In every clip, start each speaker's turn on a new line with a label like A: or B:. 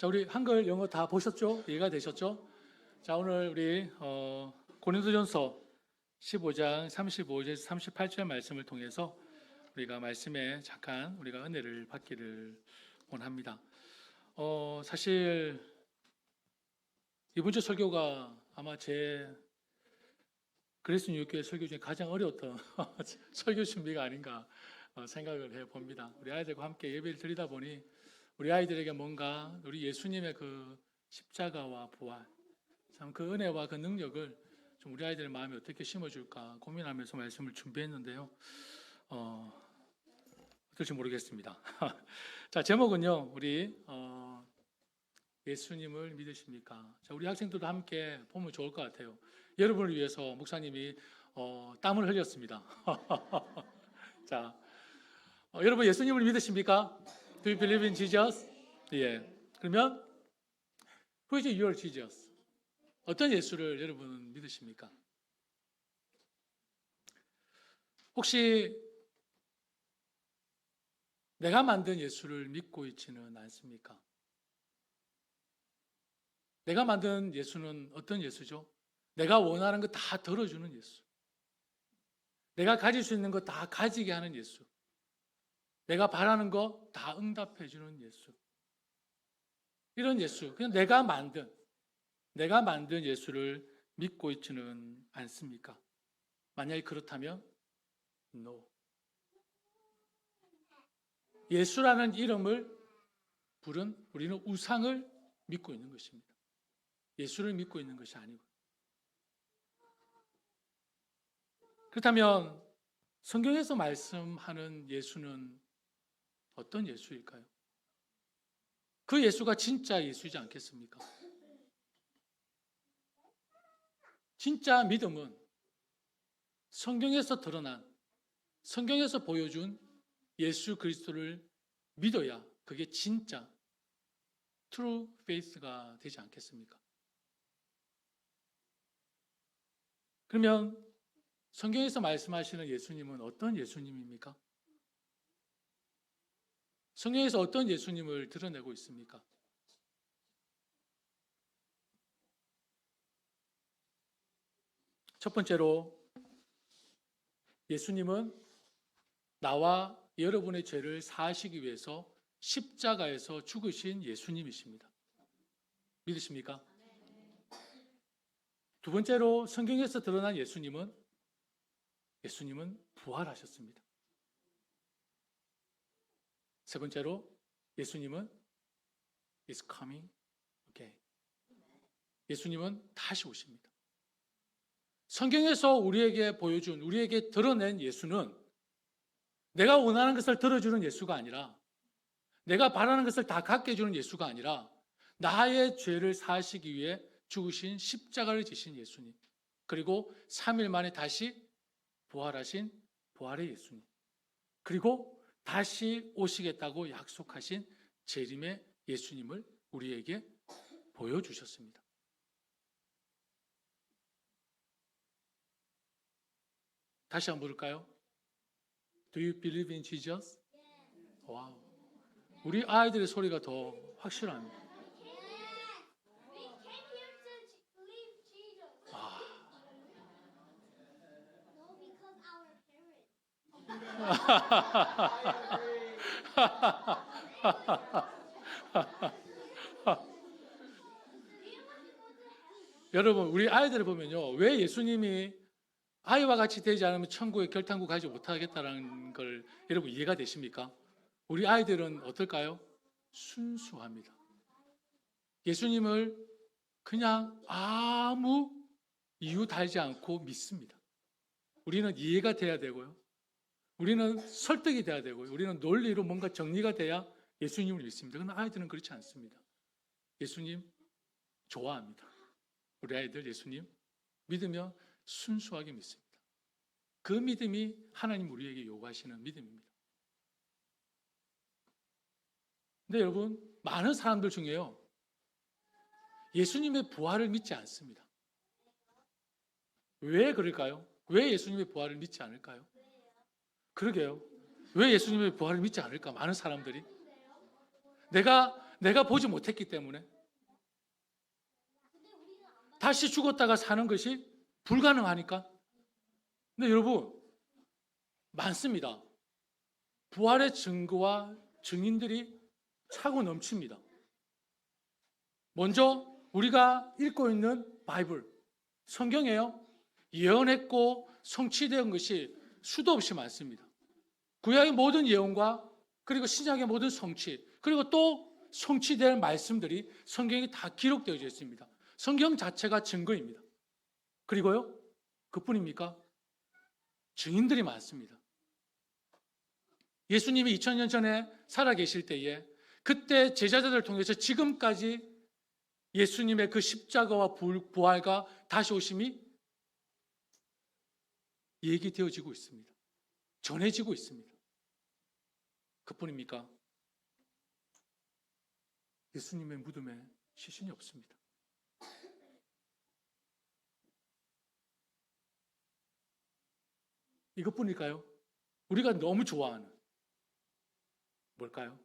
A: 자, 우리 한글, 영어 다 보셨죠? 이해가 되셨죠? 자, 오늘 우리 고린도전서 15장 35절에서 38절 말씀을 통해서 우리가 말씀에 잠깐 우리가 은혜를 받기를 원합니다. 사실 이번 주 설교가 아마 제 그리스도 교회 설교 중에 가장 어려웠던 설교 준비가 아닌가 생각을 해봅니다. 우리 아이들과 함께 예배를 드리다 보니 우리 아이들에게 뭔가 우리 예수님의 그 십자가와 부활, 참 그 은혜와 그 능력을 좀 우리 아이들의 마음에 어떻게 심어줄까 고민하면서 말씀을 준비했는데요. 어떨지 모르겠습니다. 자, 제목은요, 우리 예수님을 믿으십니까? 자, 우리 학생들도 함께 보면 좋을 것 같아요. 여러분을 위해서 목사님이 땀을 흘렸습니다. 자, 여러분 예수님을 믿으십니까? Do you believe in Jesus? 예. 그러면 Who is your Jesus? 어떤 예수를 여러분은 믿으십니까? 혹시 내가 만든 예수를 믿고 있지는 않습니까? 내가 만든 예수는 어떤 예수죠? 내가 원하는 거 다 들어주는 예수. 내가 가질 수 있는 거 다 가지게 하는 예수. 내가 바라는 거 다 응답해 주는 예수. 이런 예수, 그냥 내가 만든 예수를 믿고 있지는 않습니까? 만약에 그렇다면 No. 예수라는 이름을 부른 우리는 우상을 믿고 있는 것입니다. 예수를 믿고 있는 것이 아니고. 그렇다면 성경에서 말씀하는 예수는 어떤 예수일까요? 그 예수가 진짜 예수이지 않겠습니까? 진짜 믿음은 성경에서 드러난, 성경에서 보여준 예수 그리스도를 믿어야 그게 진짜 true faith가 되지 않겠습니까? 그러면 성경에서 말씀하시는 예수님은 어떤 예수님입니까? 성경에서 어떤 예수님을 드러내고 있습니까? 첫 번째로 예수님은 나와 여러분의 죄를 사하시기 위해서 십자가에서 죽으신 예수님이십니다. 믿으십니까? 두 번째로 성경에서 드러난 예수님은 부활하셨습니다. 세 번째로 예수님은 is coming again. 예수님은 다시 오십니다. 성경에서 우리에게 보여준, 우리에게 드러낸 예수는 내가 원하는 것을 들어주는 예수가 아니라, 내가 바라는 것을 다 갖게 해주는 예수가 아니라 나의 죄를 사하시기 위해 죽으신 십자가를 지신 예수님, 그리고 3일 만에 다시 부활하신 부활의 예수님, 그리고 다시 오시겠다고 약속하신 재림의 예수님을 우리에게 보여주셨습니다. 다시 한번 부를까요? Do you believe in Jesus? 와우. 우리 아이들의 소리가 더 확실합니다. 여러분, 우리 아이들을 보면요, 왜 예수님이 아이와 같이 되지 않으면 천국에 결탄구 가지 못하겠다는 걸 여러분 이해가 되십니까? 우리 아이들은 어떨까요? 순수합니다. 예수님을 그냥 아무 이유 달지 않고 믿습니다. 우리는 이해가 돼야 되고요. 우리는 설득이 돼야 되고요. 우리는 논리로 뭔가 정리가 돼야 예수님을 믿습니다. 그러나 아이들은 그렇지 않습니다. 예수님 좋아합니다. 우리 아이들 예수님 믿으면 순수하게 믿습니다. 그 믿음이 하나님 우리에게 요구하시는 믿음입니다. 근데 여러분, 많은 사람들 중에요, 예수님의 부활을 믿지 않습니다. 왜 그럴까요? 왜 예수님의 부활을 믿지 않을까요? 그러게요. 왜 예수님의 부활을 믿지 않을까? 많은 사람들이. 내가 내가 보지 못했기 때문에 다시 죽었다가 사는 것이 불가능하니까. 근데 여러분, 많습니다. 부활의 증거와 증인들이 차고 넘칩니다. 먼저 우리가 읽고 있는 바이블, 성경에요. 예언했고 성취된 것이 수도 없이 많습니다. 구약의 모든 예언과 그리고 신약의 모든 성취, 그리고 또 성취될 말씀들이 성경에 다 기록되어 있습니다. 성경 자체가 증거입니다. 그리고요, 그뿐입니까? 증인들이 많습니다. 예수님이 2000년 전에 살아계실 때에 그때 제자들을 통해서 지금까지 예수님의 그 십자가와 부활과 다시 오심이 얘기되어지고 있습니다. 전해지고 있습니다. 그뿐입니까? 예수님의 무덤에 시신이 없습니다. 이것뿐일까요? 우리가 너무 좋아하는 뭘까요?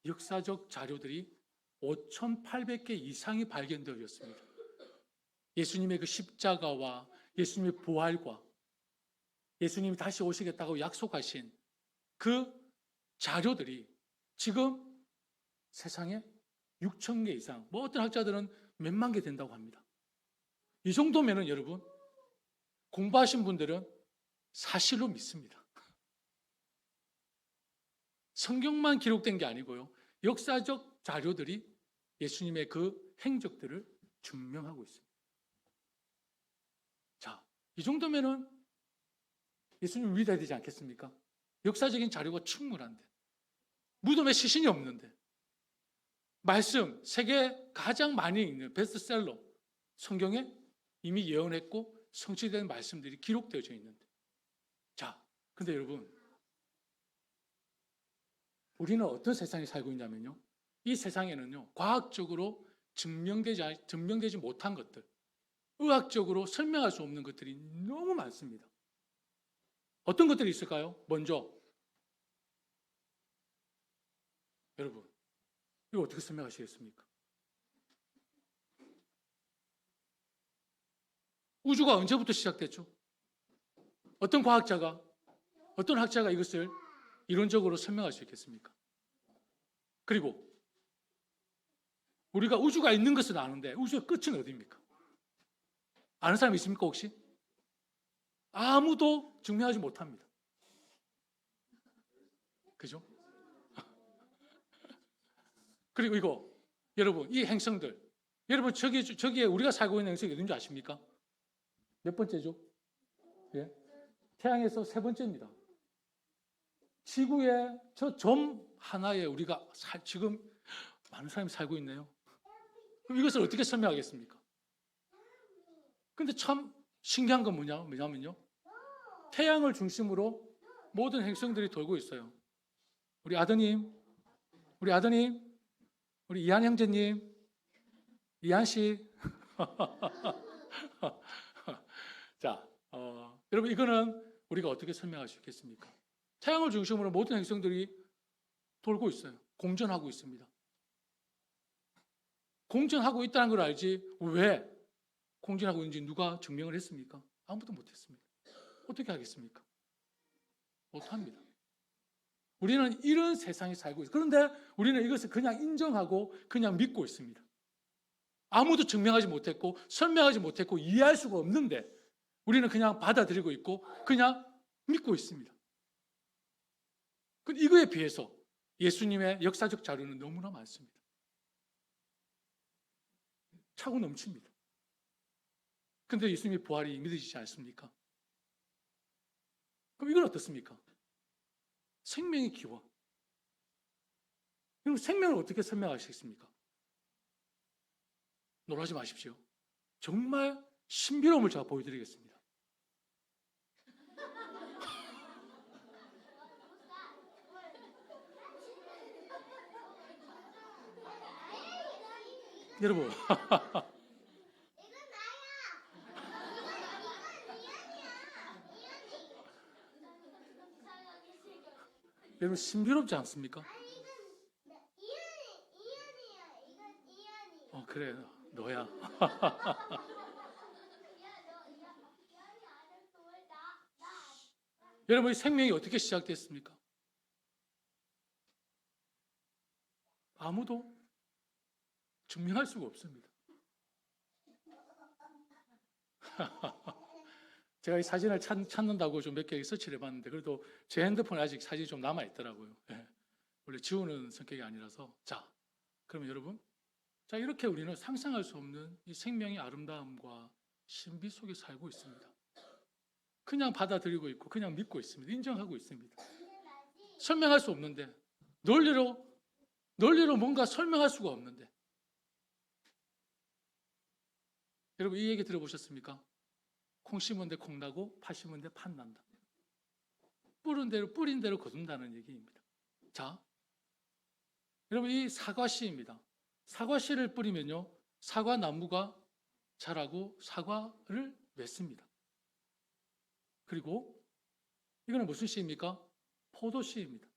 A: 역사적 자료들이 5,800개 이상이 발견되어졌습니다. 예수님의 그 십자가와 예수님의 부활과 예수님이 다시 오시겠다고 약속하신 그 자료들이 지금 세상에 6,000개 이상, 뭐 어떤 학자들은 몇만 개 된다고 합니다. 이 정도면은 여러분, 공부하신 분들은 사실로 믿습니다. 성경만 기록된 게 아니고요, 역사적 자료들이 예수님의 그 행적들을 증명하고 있습니다. 자, 이 정도면은 예수님 믿어야 되지 않겠습니까? 역사적인 자료가 충분한데, 무덤에 시신이 없는데, 말씀, 세계 가장 많이 읽는 베스트셀러 성경에 이미 예언했고 성취된 말씀들이 기록되어져 있는데, 자, 근데 여러분, 우리는 어떤 세상에 살고 있냐면요, 이 세상에는요, 과학적으로 증명되지 못한 것들, 의학적으로 설명할 수 없는 것들이 너무 많습니다. 어떤 것들이 있을까요? 먼저, 여러분, 이거 어떻게 설명하시겠습니까? 우주가 언제부터 시작됐죠? 어떤 과학자가, 어떤 학자가 이것을 이론적으로 설명할 수 있겠습니까? 그리고 우리가 우주가 있는 것은 아는데 우주의 끝은 어디입니까? 아는 사람 있습니까 혹시? 아무도 증명하지 못합니다. 그죠? 그리고 이거, 여러분, 이 행성들, 여러분, 저기에 우리가 살고 있는 행성이 어딘지 아십니까? 몇 번째죠? 예? 태양에서 세 번째입니다. 지구의 저 점 하나에 우리가 지금 많은 사람이 살고 있네요. 그럼 이것을 어떻게 설명하겠습니까? 근데 참 신기한 건 뭐냐면요, 태양을 중심으로 모든 행성들이 돌고 있어요. 우리 아드님, 우리 이한 형제님, 이한 씨. 자, 여러분, 이거는 우리가 어떻게 설명할 수 있겠습니까? 태양을 중심으로 모든 행성들이 돌고 있어요. 공전하고 있습니다. 공전하고 있다는 걸 알지 왜 공전하고 있는지 누가 증명을 했습니까? 아무도 못했습니다. 어떻게 하겠습니까? 못합니다. 우리는 이런 세상에 살고 있어요. 그런데 우리는 이것을 그냥 인정하고 그냥 믿고 있습니다. 아무도 증명하지 못했고 설명하지 못했고 이해할 수가 없는데 우리는 그냥 받아들이고 있고 그냥 믿고 있습니다. 이거에 비해서 예수님의 역사적 자료는 너무나 많습니다. 차고 넘칩니다. 그런데 예수님의 부활이 믿어지지 않습니까? 그럼 이건 어떻습니까? 생명의 기원. 그럼 생명을 어떻게 설명하시겠습니까? 놀라지 마십시오. 정말 신비로움을 제가 보여드리겠습니다. 여러분, 여러분 신비롭지 않습니까? 그래, 너야. 여러분, 생명이 어떻게 시작됐습니까? 아무도 증명할 수가 없습니다. 제가 이 사진을 찾는다고 좀 몇 개 서치를 해봤는데, 그래도 제 핸드폰에 아직 사진이 좀 남아있더라고요. 예. 원래 지우는 성격이 아니라서. 자, 그러면 여러분, 자, 이렇게 우리는 상상할 수 없는 이 생명의 아름다움과 신비 속에 살고 있습니다. 그냥 받아들이고 있고, 그냥 믿고 있습니다. 인정하고 있습니다. 설명할 수 없는데, 논리로 뭔가 설명할 수가 없는데. 여러분, 이 얘기 들어보셨습니까? 콩 심은 데 콩 나고, 팥 심은 데 팥 난다. 뿌린 대로 거둔다는 얘기입니다. 자, 여러분, 이 사과씨입니다. 사과씨를 뿌리면요, 사과나무가 자라고 사과를 맺습니다. 그리고 이거는 무슨 씨입니까? 포도씨입니다.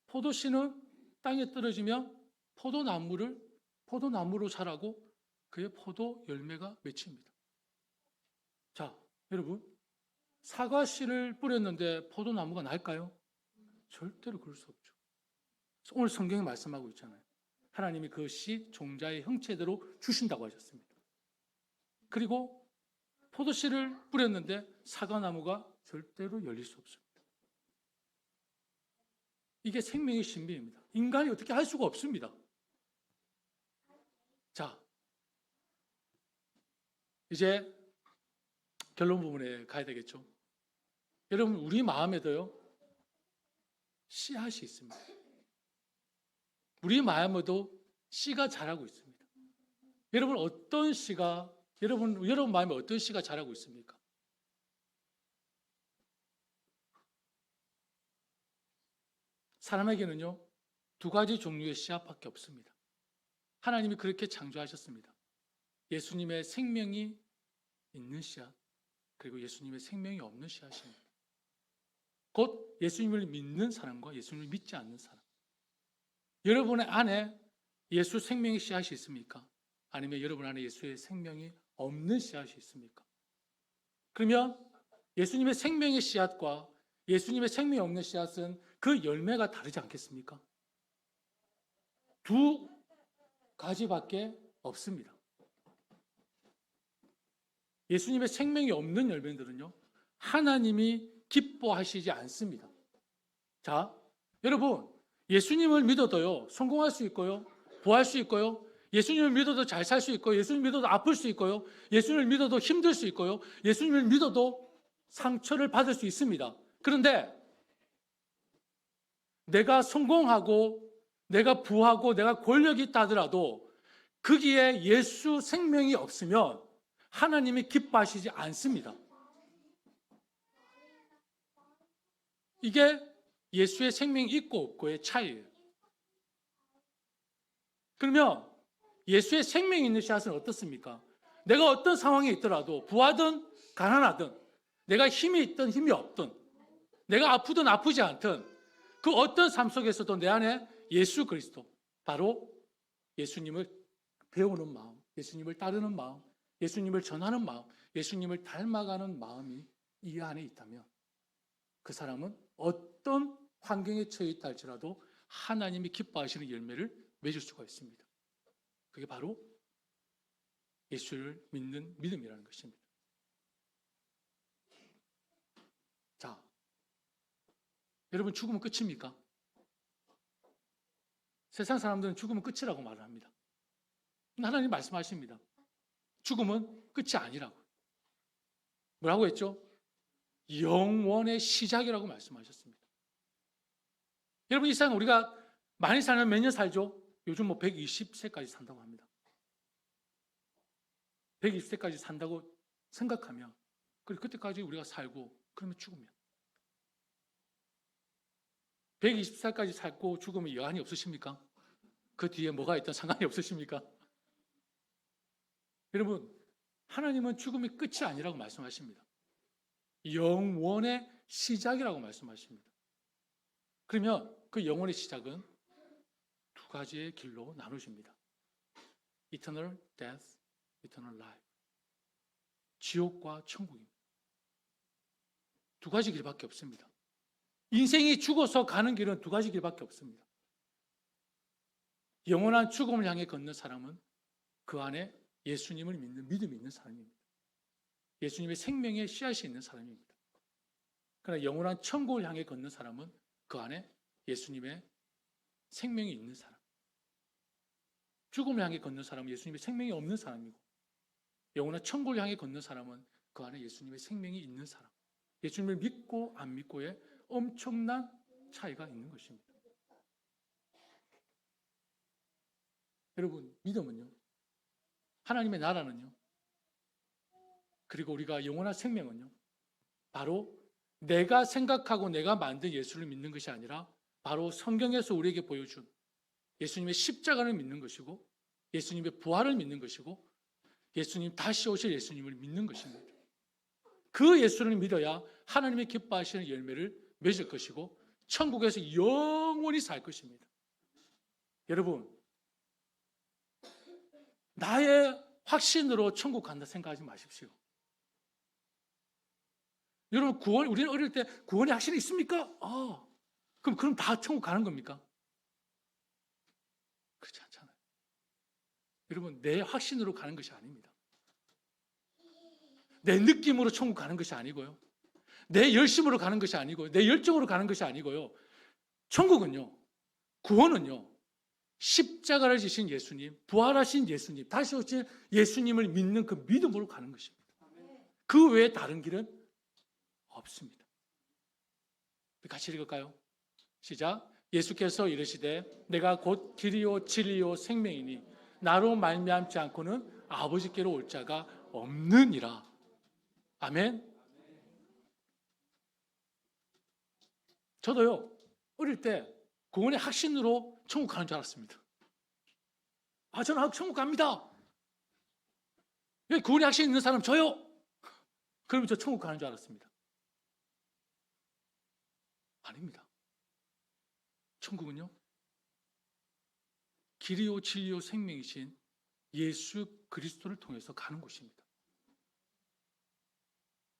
A: 포도씨는 땅에 떨어지면 포도나무로 자라고 그의 포도 열매가 맺힙니다. 자, 여러분, 사과씨를 뿌렸는데 포도나무가 날까요? 절대로 그럴 수 없죠. 오늘 성경이 말씀하고 있잖아요. 하나님이 그 씨 종자의 형체대로 주신다고 하셨습니다. 그리고 포도씨를 뿌렸는데 사과나무가 절대로 열릴 수 없습니다. 이게 생명의 신비입니다. 인간이 어떻게 할 수가 없습니다. 자, 이제 결론 부분에 가야 되겠죠. 여러분, 우리 마음에도요, 씨앗이 있습니다. 우리 마음에도 씨가 자라고 있습니다. 여러분, 어떤 씨가, 여러분 마음에 어떤 씨가 자라고 있습니까? 사람에게는요, 두 가지 종류의 씨앗밖에 없습니다. 하나님이 그렇게 창조하셨습니다. 예수님의 생명이 있는 씨앗, 그리고 예수님의 생명이 없는 씨앗입니다. 곧 예수님을 믿는 사람과 예수님을 믿지 않는 사람. 여러분의 안에 예수 생명의 씨앗이 있습니까? 아니면 여러분 안에 예수의 생명이 없는 씨앗이 있습니까? 그러면 예수님의 생명의 씨앗과 예수님의 생명이 없는 씨앗은 그 열매가 다르지 않겠습니까? 두 가지밖에 없습니다. 예수님의 생명이 없는 열매들은요, 하나님이 기뻐하시지 않습니다. 자, 여러분, 예수님을 믿어도요, 성공할 수 있고요, 부할 수 있고요, 예수님을 믿어도 잘 살 수 있고요, 예수님을 믿어도 아플 수 있고요, 예수님을 믿어도 힘들 수 있고요, 예수님을 믿어도 상처를 받을 수 있습니다. 그런데 내가 성공하고 내가 부하고 내가 권력이 있다 하더라도 거기에 예수 생명이 없으면 하나님이 기뻐하시지 않습니다. 이게 예수의 생명이 있고 없고의 차이예요. 그러면 예수의 생명이 있는 씨앗은 어떻습니까? 내가 어떤 상황에 있더라도 부하든 가난하든 내가 힘이 있든 힘이 없든 내가 아프든 아프지 않든 그 어떤 삶 속에서도 내 안에 예수 그리스도, 바로 예수님을 배우는 마음, 예수님을 따르는 마음, 예수님을 전하는 마음, 예수님을 닮아가는 마음이 이 안에 있다면 그 사람은 어떤 환경에 처해 있다 할지라도 하나님이 기뻐하시는 열매를 맺을 수가 있습니다. 그게 바로 예수를 믿는 믿음이라는 것입니다. 자, 여러분, 죽으면 끝입니까? 세상 사람들은 죽으면 끝이라고 말을 합니다. 하나님 말씀하십니다. 죽음은 끝이 아니라고. 뭐라고 했죠? 영원의 시작이라고 말씀하셨습니다. 여러분, 이 세상 우리가 많이 살면 몇 년 살죠? 요즘 120세까지 산다고 합니다. 120세까지 산다고 생각하면, 그리고 그때까지 우리가 살고, 그러면 죽으면 120살까지 살고 죽으면 여한이 없으십니까? 그 뒤에 뭐가 있든 상관이 없으십니까? 여러분, 하나님은 죽음이 끝이 아니라고 말씀하십니다. 영원의 시작이라고 말씀하십니다. 그러면 그 영원의 시작은 두 가지의 길로 나누십니다. eternal death, eternal life. 지옥과 천국입니다. 두 가지 길밖에 없습니다. 인생이 죽어서 가는 길은 두 가지 길밖에 없습니다. 영원한 죽음을 향해 걷는 사람은 그 안에 예수님을 믿는 믿음이 있는 사람입니다. 예수님의 생명의 씨앗이 있는 사람입니다. 그러나 영원한 천국을 향해 걷는 사람은 그 안에 예수님의 생명이 있는 사람. 죽음을 향해 걷는 사람은 예수님의 생명이 없는 사람이고, 영원한 천국을 향해 걷는 사람은 그 안에 예수님의 생명이 있는 사람. 예수님을 믿고 안 믿고의 엄청난 차이가 있는 것입니다. 여러분, 믿음은요, 하나님의 나라는요, 그리고 우리가 영원한 생명은요, 바로 내가 생각하고 내가 만든 예수를 믿는 것이 아니라 바로 성경에서 우리에게 보여준 예수님의 십자가를 믿는 것이고, 예수님의 부활을 믿는 것이고, 예수님 다시 오실 예수님을 믿는 것입니다. 그 예수를 믿어야 하나님의 기뻐하시는 열매를 맺을 것이고 천국에서 영원히 살 것입니다. 여러분, 나의 확신으로 천국 간다 생각하지 마십시오. 여러분, 우리는 어릴 때 구원의 확신이 있습니까? 그럼 다 천국 가는 겁니까? 그렇지 않잖아요. 여러분, 내 확신으로 가는 것이 아닙니다. 내 느낌으로 천국 가는 것이 아니고요. 내 열심으로 가는 것이 아니고요. 내 열정으로 가는 것이 아니고요. 천국은요, 구원은요, 십자가를 지신 예수님, 부활하신 예수님, 다시 오실 예수님을 믿는 그 믿음으로 가는 것입니다. 그 외에 다른 길은 없습니다. 같이 읽을까요? 시작. 예수께서 이르시되 내가 곧 길이요 진리요 생명이니 나로 말미암지 않고는 아버지께로 올 자가 없느니라. 아멘. 저도요, 어릴 때 구원의 확신으로 천국 가는 줄 알았습니다. 저는 천국 갑니다. 구원의 확신 있는 사람 저요. 그러면 저 천국 가는 줄 알았습니다. 아닙니다. 천국은요, 길이요 진리요 생명이신 예수 그리스도를 통해서 가는 곳입니다.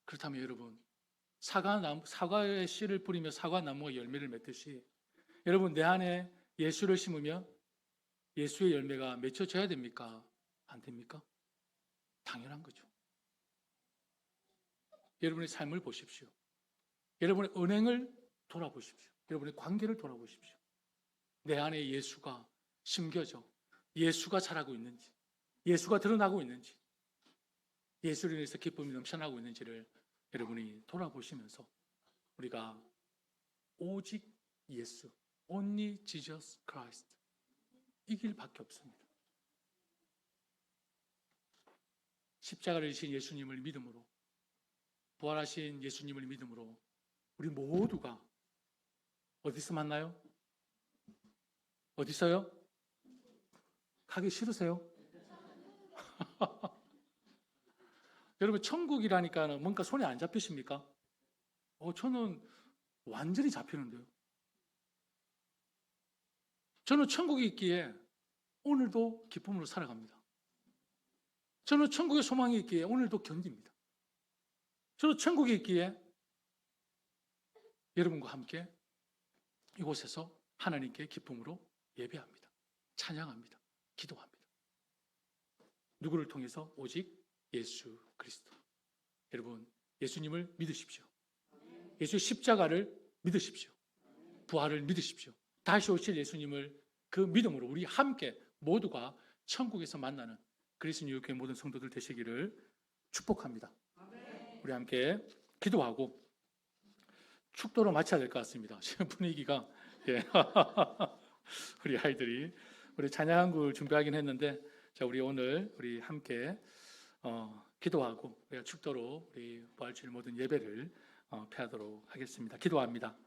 A: 그렇다면 여러분, 사과의 씨를 뿌리며 사과나무가 열매를 맺듯이 여러분, 내 안에 예수를 심으면 예수의 열매가 맺혀져야 됩니까? 안 됩니까? 당연한 거죠. 여러분의 삶을 보십시오. 여러분의 은행을 돌아보십시오. 여러분의 관계를 돌아보십시오. 내 안에 예수가 심겨져 예수가 자라고 있는지, 예수가 드러나고 있는지, 예수를 인해서 기쁨이 넘쳐나고 있는지를 여러분이 돌아보시면서 우리가 오직 예수, only Jesus Christ, 이 길밖에 없습니다. 십자가를 지신 예수님을 믿음으로, 부활하신 예수님을 믿음으로 우리 모두가 어디서 만나요? 어디서요? 가기 싫으세요? 여러분, 천국이라니까 뭔가 손에 안 잡히십니까? 저는 완전히 잡히는데요. 저는 천국이 있기에 오늘도 기쁨으로 살아갑니다. 저는 천국의 소망이 있기에 오늘도 견딥니다. 저는 천국이 있기에 여러분과 함께 이곳에서 하나님께 기쁨으로 예배합니다. 찬양합니다. 기도합니다. 누구를 통해서? 오직 예수 그리스도. 여러분, 예수님을 믿으십시오. 예수의 십자가를 믿으십시오. 부활을 믿으십시오. 다시 오실 예수님을 그 믿음으로 우리 함께 모두가 천국에서 만나는 그리스도 교회 모든 성도들 되시기를 축복합니다. 우리 함께 기도하고 축도로 마쳐야 될 것 같습니다. 지금 분위기가 우리 아이들이 우리 찬양곡을 준비하긴 했는데, 자, 우리 오늘 우리 함께 기도하고 우리가 축도로 우리 부활주일 모든 예배를 폐하도록 하겠습니다. 기도합니다.